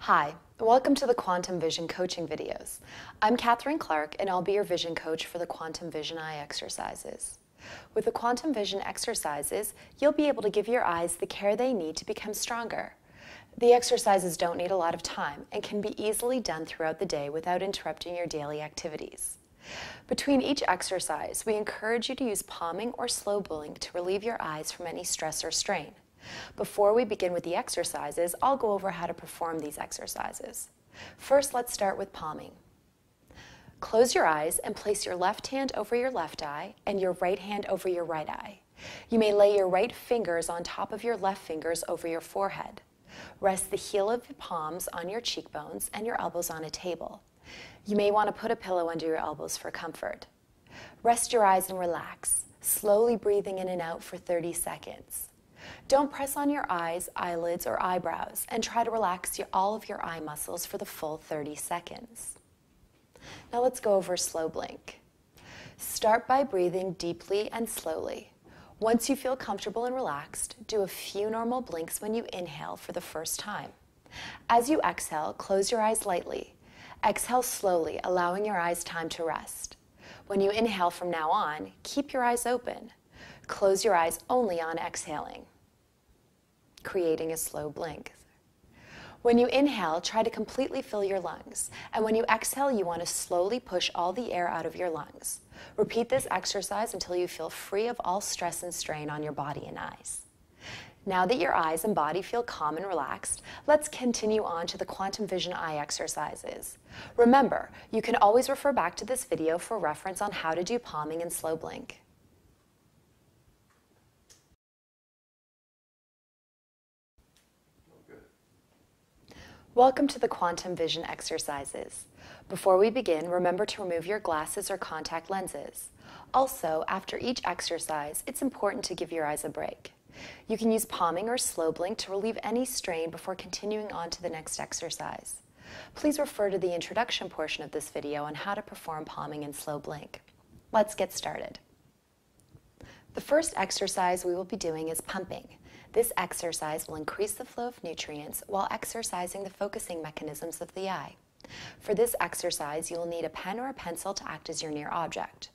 Hi, welcome to the Quantum Vision Coaching videos. I'm Katherine Clark and I'll be your vision coach for the Quantum Vision Eye exercises. With the Quantum Vision exercises, you'll be able to give your eyes the care they need to become stronger. The exercises don't need a lot of time and can be easily done throughout the day without interrupting your daily activities. Between each exercise, we encourage you to use palming or slow blink to relieve your eyes from any stress or strain. Before we begin with the exercises, I'll go over how to perform these exercises. First, let's start with palming. Close your eyes and place your left hand over your left eye and your right hand over your right eye. You may lay your right fingers on top of your left fingers over your forehead. Rest the heel of your palms on your cheekbones and your elbows on a table. You may want to put a pillow under your elbows for comfort. Rest your eyes and relax, slowly breathing in and out for 30 seconds. Don't press on your eyes, eyelids, or eyebrows, and try to relax all of your eye muscles for the full 30 seconds. Now let's go over slow blink. Start by breathing deeply and slowly. Once you feel comfortable and relaxed, do a few normal blinks when you inhale for the first time. As you exhale, close your eyes lightly. Exhale slowly, allowing your eyes time to rest. When you inhale from now on, keep your eyes open. Close your eyes only on exhaling, creating a slow blink. When you inhale, try to completely fill your lungs, and when you exhale, you want to slowly push all the air out of your lungs. Repeat this exercise until you feel free of all stress and strain on your body and eyes. Now that your eyes and body feel calm and relaxed, let's continue on to the Quantum Vision Eye exercises. Remember, you can always refer back to this video for reference on how to do palming and slow blink. Welcome to the Quantum Vision exercises. Before we begin, remember to remove your glasses or contact lenses. Also, after each exercise, it's important to give your eyes a break. You can use palming or slow blink to relieve any strain before continuing on to the next exercise. Please refer to the introduction portion of this video on how to perform palming and slow blink. Let's get started. The first exercise we will be doing is pumping. This exercise will increase the flow of nutrients while exercising the focusing mechanisms of the eye. For this exercise, you will need a pen or a pencil to act as your near object.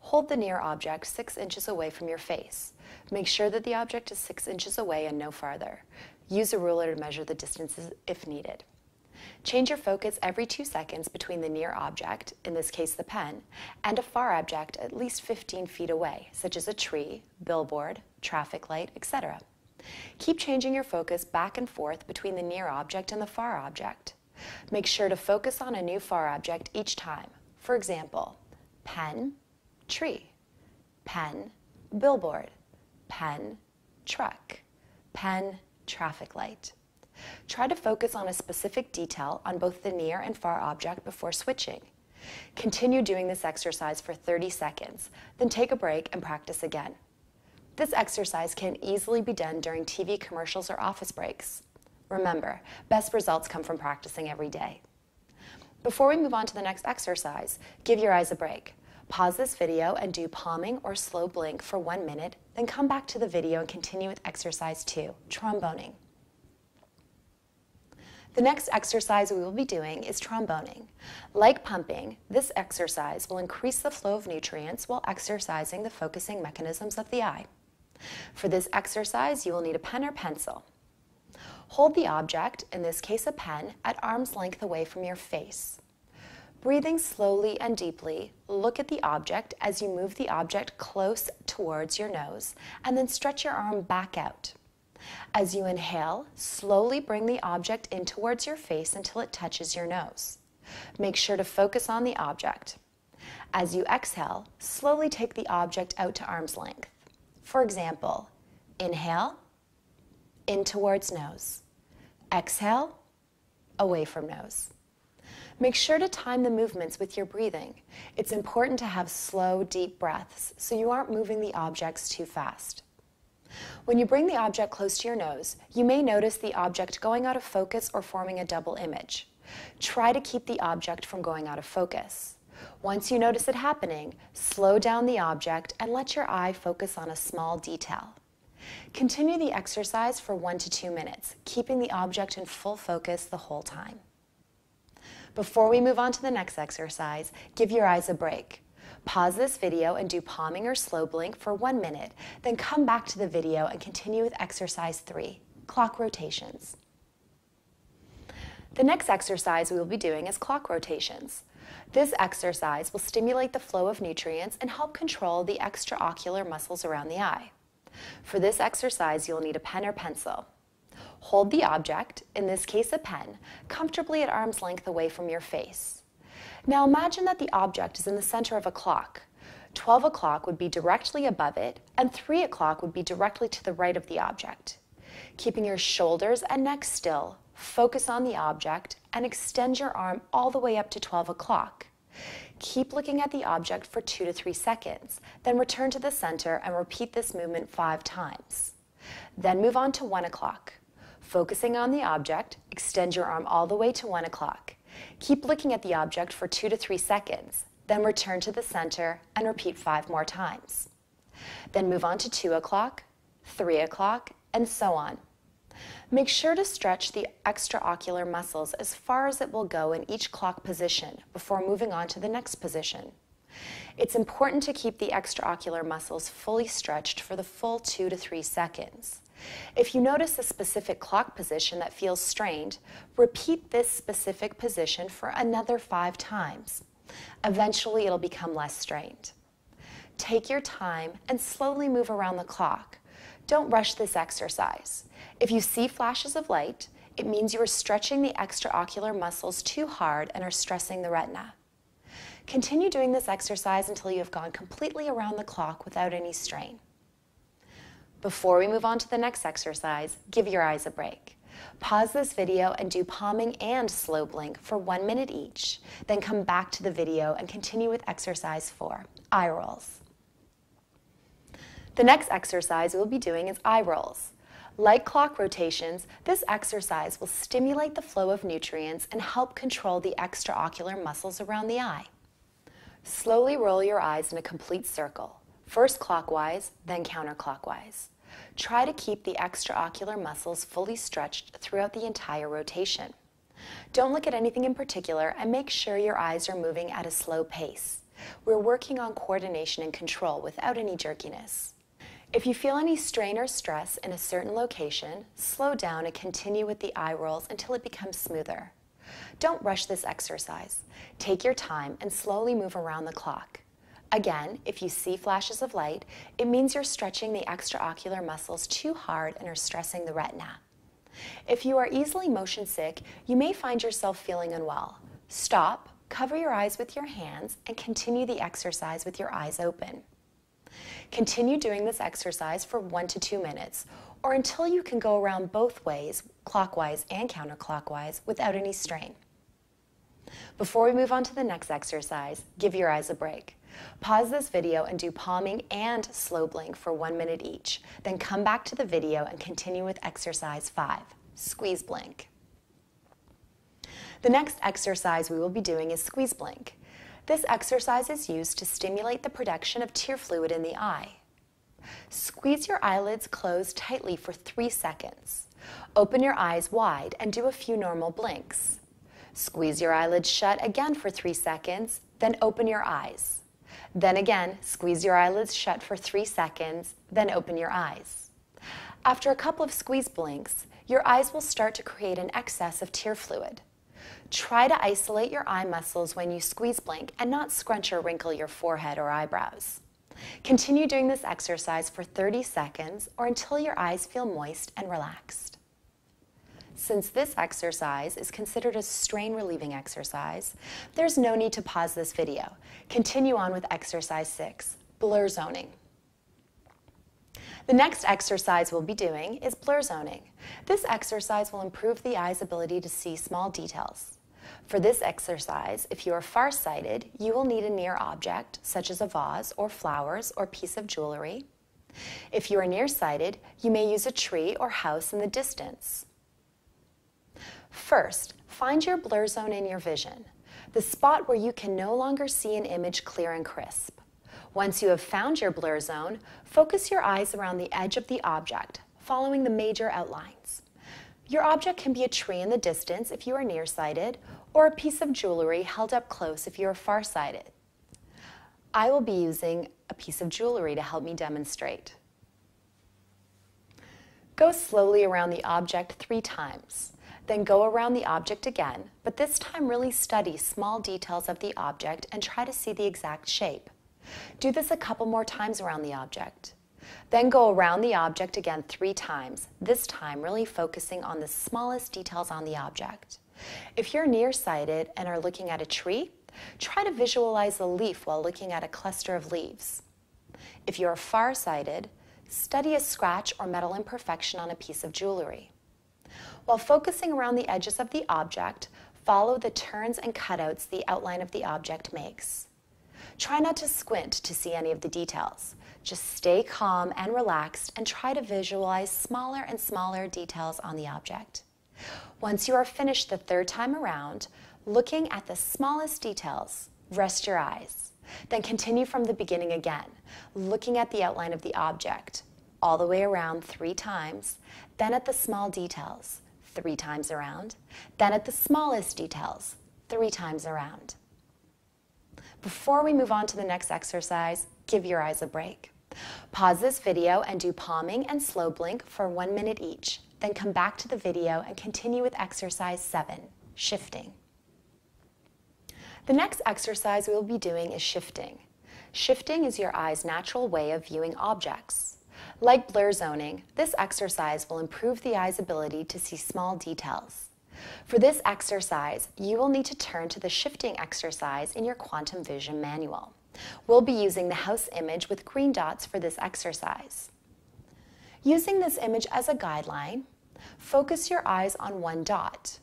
Hold the near object 6 inches away from your face. Make sure that the object is 6 inches away and no farther. Use a ruler to measure the distances if needed. Change your focus every 2 seconds between the near object, in this case the pen, and a far object at least 15 feet away, such as a tree, billboard, traffic light, etc. Keep changing your focus back and forth between the near object and the far object. Make sure to focus on a new far object each time. For example, pen, tree, pen, billboard, pen, truck, pen, traffic light. Try to focus on a specific detail on both the near and far object before switching. Continue doing this exercise for 30 seconds, then take a break and practice again. This exercise can easily be done during TV commercials or office breaks. Remember, best results come from practicing every day. Before we move on to the next exercise, give your eyes a break. Pause this video and do palming or slow blink for 1 minute, then come back to the video and continue with exercise 2, tromboning. The next exercise we will be doing is tromboning. Like pumping, this exercise will increase the flow of nutrients while exercising the focusing mechanisms of the eye. For this exercise, you will need a pen or pencil. Hold the object, in this case a pen, at arm's length away from your face. Breathing slowly and deeply, look at the object as you move the object close towards your nose, and then stretch your arm back out. As you inhale, slowly bring the object in towards your face until it touches your nose. Make sure to focus on the object. As you exhale, slowly take the object out to arm's length. For example, inhale, in towards nose. Exhale, away from nose. Make sure to time the movements with your breathing. It's important to have slow, deep breaths so you aren't moving the objects too fast. When you bring the object close to your nose, you may notice the object going out of focus or forming a double image. Try to keep the object from going out of focus. Once you notice it happening, slow down the object and let your eye focus on a small detail. Continue the exercise for 1 to 2 minutes, keeping the object in full focus the whole time. Before we move on to the next exercise, give your eyes a break. Pause this video and do palming or slow blink for 1 minute, then come back to the video and continue with exercise 3, clock rotations. The next exercise we will be doing is clock rotations. This exercise will stimulate the flow of nutrients and help control the extraocular muscles around the eye. For this exercise, you'll need a pen or pencil. Hold the object, in this case a pen, comfortably at arm's length away from your face. Now imagine that the object is in the center of a clock. 12 o'clock would be directly above it, and 3 o'clock would be directly to the right of the object. Keeping your shoulders and neck still, focus on the object, and extend your arm all the way up to 12 o'clock. Keep looking at the object for 2 to 3 seconds, then return to the center and repeat this movement 5 times. Then move on to 1 o'clock. Focusing on the object, extend your arm all the way to 1 o'clock. Keep looking at the object for 2 to 3 seconds, then return to the center and repeat 5 more times. Then move on to 2 o'clock, 3 o'clock, and so on. Make sure to stretch the extraocular muscles as far as it will go in each clock position before moving on to the next position. It's important to keep the extraocular muscles fully stretched for the full 2 to 3 seconds. If you notice a specific clock position that feels strained, repeat this specific position for another 5 times. Eventually, it'll become less strained. Take your time and slowly move around the clock. Don't rush this exercise. If you see flashes of light, it means you are stretching the extraocular muscles too hard and are stressing the retina. Continue doing this exercise until you have gone completely around the clock without any strain. Before we move on to the next exercise, give your eyes a break. Pause this video and do palming and slow blink for 1 minute each. Then come back to the video and continue with exercise 4, eye rolls. The next exercise we'll be doing is eye rolls. Like clock rotations, this exercise will stimulate the flow of nutrients and help control the extraocular muscles around the eye. Slowly roll your eyes in a complete circle, first clockwise, then counterclockwise. Try to keep the extraocular muscles fully stretched throughout the entire rotation. Don't look at anything in particular and make sure your eyes are moving at a slow pace. We're working on coordination and control without any jerkiness. If you feel any strain or stress in a certain location, slow down and continue with the eye rolls until it becomes smoother. Don't rush this exercise. Take your time and slowly move around the clock. Again, if you see flashes of light, it means you're stretching the extraocular muscles too hard and are stressing the retina. If you are easily motion sick, you may find yourself feeling unwell. Stop, cover your eyes with your hands, and continue the exercise with your eyes open. Continue doing this exercise for 1 to 2 minutes, or until you can go around both ways, clockwise and counterclockwise, without any strain. Before we move on to the next exercise, give your eyes a break. Pause this video and do palming and slow blink for 1 minute each. Then come back to the video and continue with exercise 5, squeeze blink. The next exercise we will be doing is squeeze blink. This exercise is used to stimulate the production of tear fluid in the eye. Squeeze your eyelids closed tightly for 3 seconds. Open your eyes wide and do a few normal blinks. Squeeze your eyelids shut again for 3 seconds, then open your eyes. Then again, squeeze your eyelids shut for 3 seconds, then open your eyes. After a couple of squeeze blinks, your eyes will start to create an excess of tear fluid. Try to isolate your eye muscles when you squeeze blink and not scrunch or wrinkle your forehead or eyebrows. Continue doing this exercise for 30 seconds or until your eyes feel moist and relaxed. Since this exercise is considered a strain-relieving exercise, there's no need to pause this video. Continue on with exercise 6, blur zoning. The next exercise we'll be doing is blur zoning. This exercise will improve the eye's ability to see small details. For this exercise, if you are farsighted, you will need a near object, such as a vase or flowers or piece of jewelry. If you are nearsighted, you may use a tree or house in the distance. First, find your blur zone in your vision, the spot where you can no longer see an image clear and crisp. Once you have found your blur zone, focus your eyes around the edge of the object, following the major outlines. Your object can be a tree in the distance if you are nearsighted, or a piece of jewelry held up close if you are farsighted. I will be using a piece of jewelry to help me demonstrate. Go slowly around the object 3 times. Then go around the object again, but this time really study small details of the object and try to see the exact shape. Do this a couple more times around the object. Then go around the object again 3 times, this time really focusing on the smallest details on the object. If you're nearsighted and are looking at a tree, try to visualize a leaf while looking at a cluster of leaves. If you are farsighted, study a scratch or metal imperfection on a piece of jewelry. While focusing around the edges of the object, follow the turns and cutouts the outline of the object makes. Try not to squint to see any of the details. Just stay calm and relaxed and try to visualize smaller and smaller details on the object. Once you are finished the 3rd time around, looking at the smallest details, rest your eyes. Then continue from the beginning again, looking at the outline of the object, all the way around 3 times, then at the small details, 3 times around, then at the smallest details, 3 times around. Before we move on to the next exercise, give your eyes a break. Pause this video and do palming and slow blink for 1 minute each. Then come back to the video and continue with exercise 7, shifting. The next exercise we will be doing is shifting. Shifting is your eye's natural way of viewing objects. Like blur zoning, this exercise will improve the eye's ability to see small details. For this exercise, you will need to turn to the shifting exercise in your Quantum Vision manual. We'll be using the house image with green dots for this exercise. Using this image as a guideline, focus your eyes on one dot.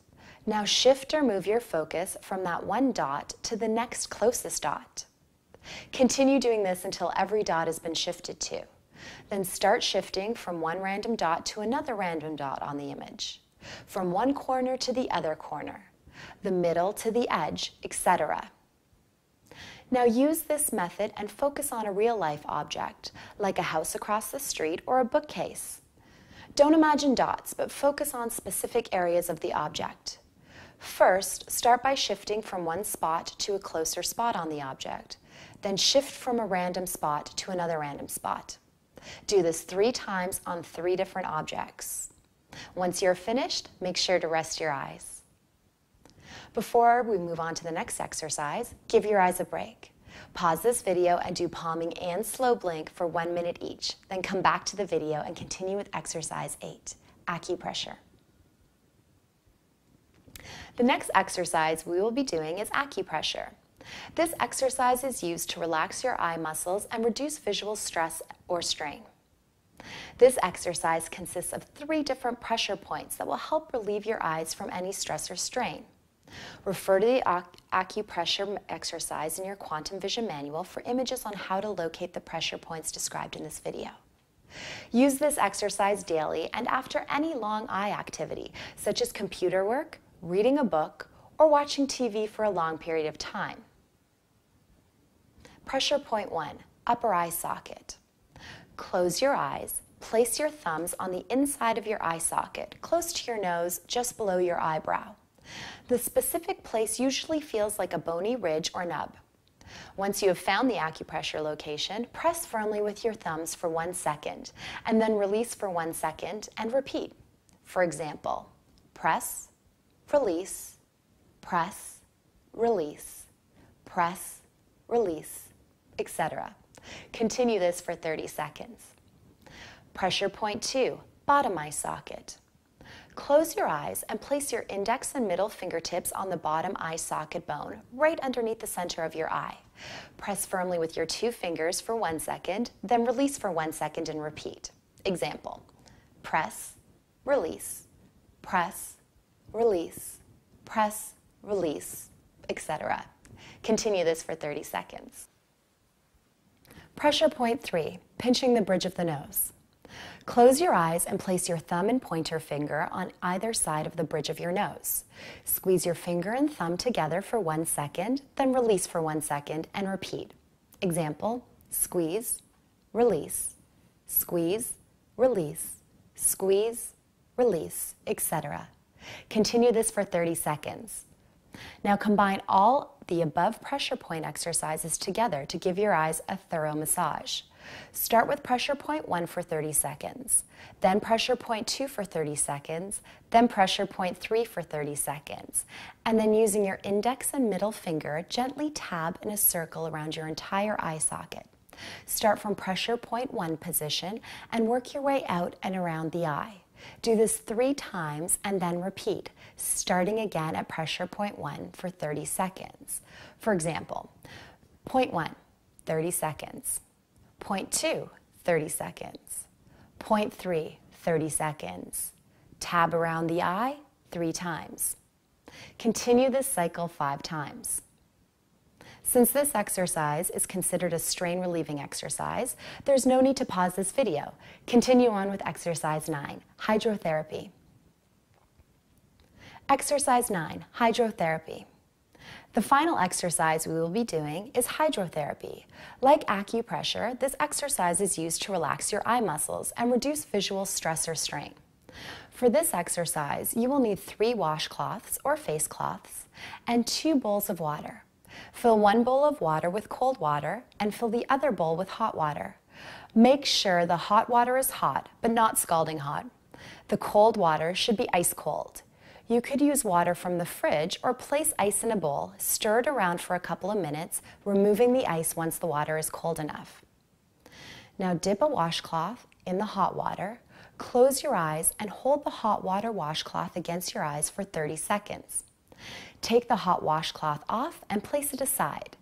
Now shift or move your focus from that one dot to the next closest dot. Continue doing this until every dot has been shifted to. Then start shifting from one random dot to another random dot on the image, from one corner to the other corner, the middle to the edge, etc. Now use this method and focus on a real-life object, like a house across the street or a bookcase. Don't imagine dots, but focus on specific areas of the object. First, start by shifting from one spot to a closer spot on the object. Then shift from a random spot to another random spot. Do this 3 times on 3 different objects. Once you're finished, make sure to rest your eyes. Before we move on to the next exercise, give your eyes a break. Pause this video and do palming and slow blink for 1 minute each. Then come back to the video and continue with exercise 8, acupressure. The next exercise we will be doing is acupressure. This exercise is used to relax your eye muscles and reduce visual stress or strain. This exercise consists of 3 different pressure points that will help relieve your eyes from any stress or strain. Refer to the acupressure exercise in your Quantum Vision manual for images on how to locate the pressure points described in this video. Use this exercise daily and after any long eye activity, such as computer work, reading a book, or watching TV for a long period of time. Pressure point 1, upper eye socket. Close your eyes. Place your thumbs on the inside of your eye socket, close to your nose, just below your eyebrow. The specific place usually feels like a bony ridge or nub. Once you have found the acupressure location, press firmly with your thumbs for 1 second, and then release for 1 second and repeat. For example, press, release, press, release, press, release, etc. Continue this for 30 seconds. Pressure point 2, bottom eye socket. Close your eyes and place your index and middle fingertips on the bottom eye socket bone, right underneath the center of your eye. Press firmly with your 2 fingers for 1 second, then release for 1 second and repeat. Example, press, release, press, release, press, release, etc. Continue this for 30 seconds. Pressure point 3, pinching the bridge of the nose. Close your eyes and place your thumb and pointer finger on either side of the bridge of your nose. Squeeze your finger and thumb together for 1 second, then release for 1 second and repeat. Example, squeeze, release, squeeze, release, squeeze, release, etc. Continue this for 30 seconds. Now combine all the above pressure point exercises together to give your eyes a thorough massage. Start with pressure point 1 for 30 seconds, then pressure point 2 for 30 seconds, then pressure point 3 for 30 seconds, and then using your index and middle finger, gently tab in a circle around your entire eye socket. Start from pressure point 1 position and work your way out and around the eye. Do this 3 times and then repeat, starting again at pressure point 1 for 30 seconds. For example, point 1, 30 seconds. Point 2, 30 seconds. Point 3, 30 seconds. Tab around the eye 3 times. Continue this cycle 5 times. Since this exercise is considered a strain-relieving exercise, there's no need to pause this video. Continue on with exercise 9, hydrotherapy. Exercise 9, hydrotherapy. The final exercise we will be doing is hydrotherapy. Like acupressure, this exercise is used to relax your eye muscles and reduce visual stress or strain. For this exercise, you will need 3 washcloths or face cloths and 2 bowls of water. Fill 1 bowl of water with cold water and fill the other bowl with hot water. Make sure the hot water is hot, but not scalding hot. The cold water should be ice cold. You could use water from the fridge or place ice in a bowl, stir it around for a couple of minutes, removing the ice once the water is cold enough. Now dip a washcloth in the hot water, close your eyes and hold the hot water washcloth against your eyes for 30 seconds. Take the hot washcloth off and place it aside.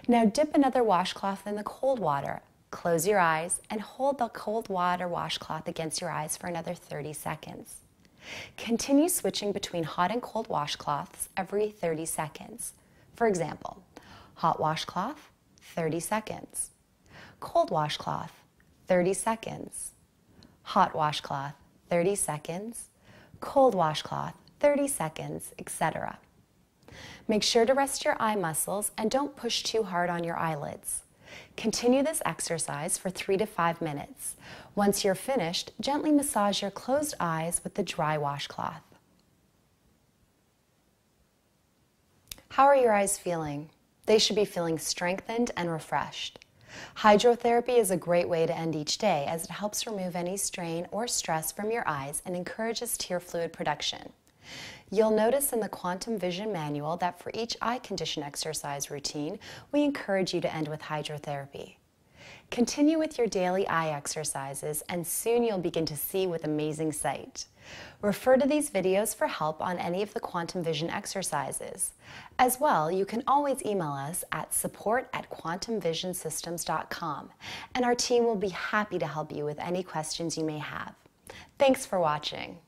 Now dip another washcloth in the cold water, close your eyes and hold the cold water washcloth against your eyes for another 30 seconds. Continue switching between hot and cold washcloths every 30 seconds. For example, hot washcloth, 30 seconds. Cold washcloth, 30 seconds. Hot washcloth, 30 seconds. Cold washcloth, 30 seconds, etc. Make sure to rest your eye muscles and don't push too hard on your eyelids. Continue this exercise for 3 to 5 minutes. Once you're finished, gently massage your closed eyes with the dry washcloth. How are your eyes feeling? They should be feeling strengthened and refreshed. Hydrotherapy is a great way to end each day as it helps remove any strain or stress from your eyes and encourages tear fluid production. You'll notice in the Quantum Vision Manual that for each eye condition exercise routine, we encourage you to end with hydrotherapy. Continue with your daily eye exercises and soon you'll begin to see with amazing sight. Refer to these videos for help on any of the Quantum Vision exercises. As well, you can always email us at support@quantumvisionsystems.com and our team will be happy to help you with any questions you may have. Thanks for watching.